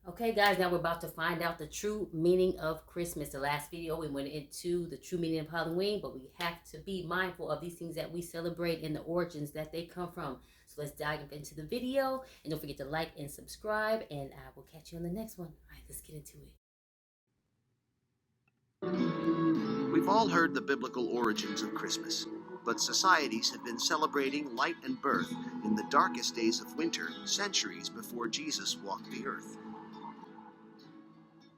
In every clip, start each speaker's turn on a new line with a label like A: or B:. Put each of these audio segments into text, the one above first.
A: Okay, guys, now we're about to find out the true meaning of Christmas. The last video, we went into the true meaning of Halloween, but we have to be mindful of these things that we celebrate and the origins that they come from. So let's dive into the video, and don't forget to like and subscribe, and I will catch you on the next one. All right, let's get into it.
B: We've all heard the biblical origins of Christmas, but societies have been celebrating light and birth in the darkest days of winter centuries before Jesus walked the earth.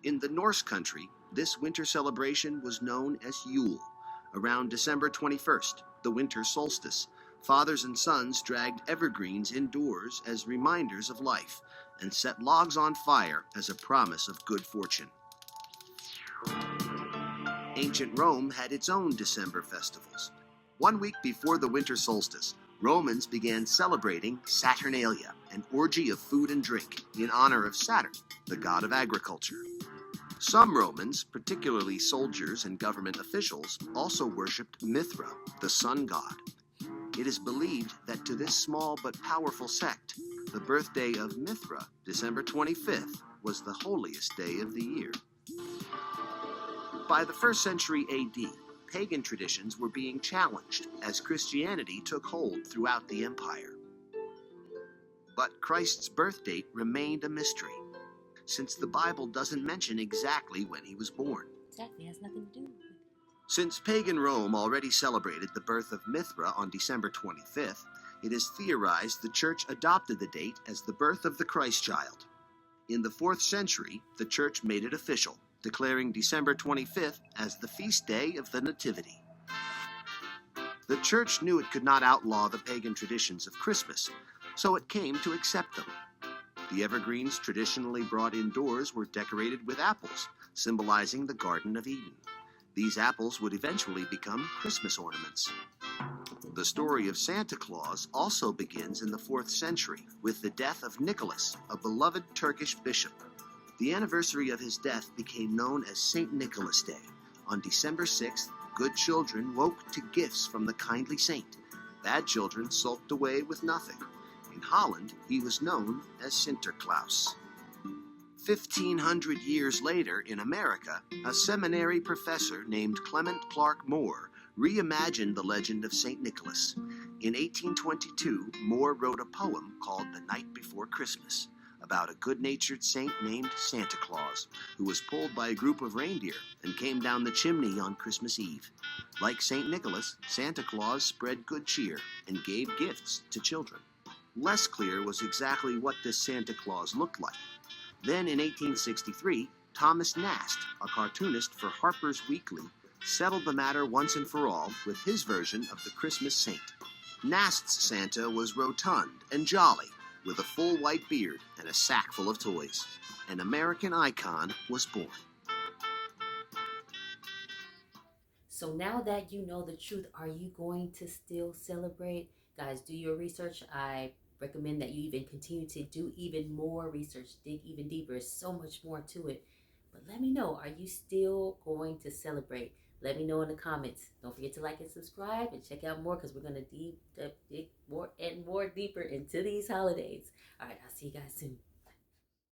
B: In the Norse country, this winter celebration was known as Yule. Around December 21st, the winter solstice, fathers and sons dragged evergreens indoors as reminders of life and set logs on fire as a promise of good fortune. Ancient Rome had its own December festivals. 1 week before the winter solstice, Romans began celebrating Saturnalia, an orgy of food and drink, in honor of Saturn, the god of agriculture. Some Romans, particularly soldiers and government officials, also worshipped Mithra, the sun god. It is believed that to this small but powerful sect, the birthday of Mithra, December 25th, was the holiest day of the year. By the 1st century AD, pagan traditions were being challenged as Christianity took hold throughout the empire. But Christ's birth date remained a mystery, since the Bible doesn't mention exactly when he was born.
A: Exactly, has nothing to do with it.
B: Since pagan Rome already celebrated the birth of Mithra on December 25th, it is theorized the church adopted the date as the birth of the Christ child. In the 4th century, the church made it official, declaring December 25th as the feast day of the Nativity. The church knew it could not outlaw the pagan traditions of Christmas, so it came to accept them. The evergreens traditionally brought indoors were decorated with apples, symbolizing the Garden of Eden. These apples would eventually become Christmas ornaments. The story of Santa Claus also begins in the 4th century with the death of Nicholas, a beloved Turkish bishop. The anniversary of his death became known as St. Nicholas Day. On December 6th, good children woke to gifts from the kindly saint. Bad children sulked away with nothing. In Holland, he was known as Sinterklaas. 1,500 years later, in America, a seminary professor named Clement Clark Moore reimagined the legend of St. Nicholas. In 1822, Moore wrote a poem called The Night Before Christmas, about a good-natured saint named Santa Claus, who was pulled by a group of reindeer and came down the chimney on Christmas Eve. Like St. Nicholas, Santa Claus spread good cheer and gave gifts to children. Less clear was exactly what this Santa Claus looked like. Then in 1863, Thomas Nast, a cartoonist for Harper's Weekly, settled the matter once and for all with his version of the Christmas saint. Nast's Santa was rotund and jolly, with a full white beard and a sack full of toys. An American icon was born.
A: So now that you know the truth, are you going to still celebrate? Guys, do your research. I recommend that you even continue to do even more research, dig even deeper. There's so much more to it. But let me know, are you still going to celebrate? Let me know in the comments. Don't forget to like and subscribe and check out more, because we're going to dig more and more deeper into these holidays. All right, I'll see you guys soon.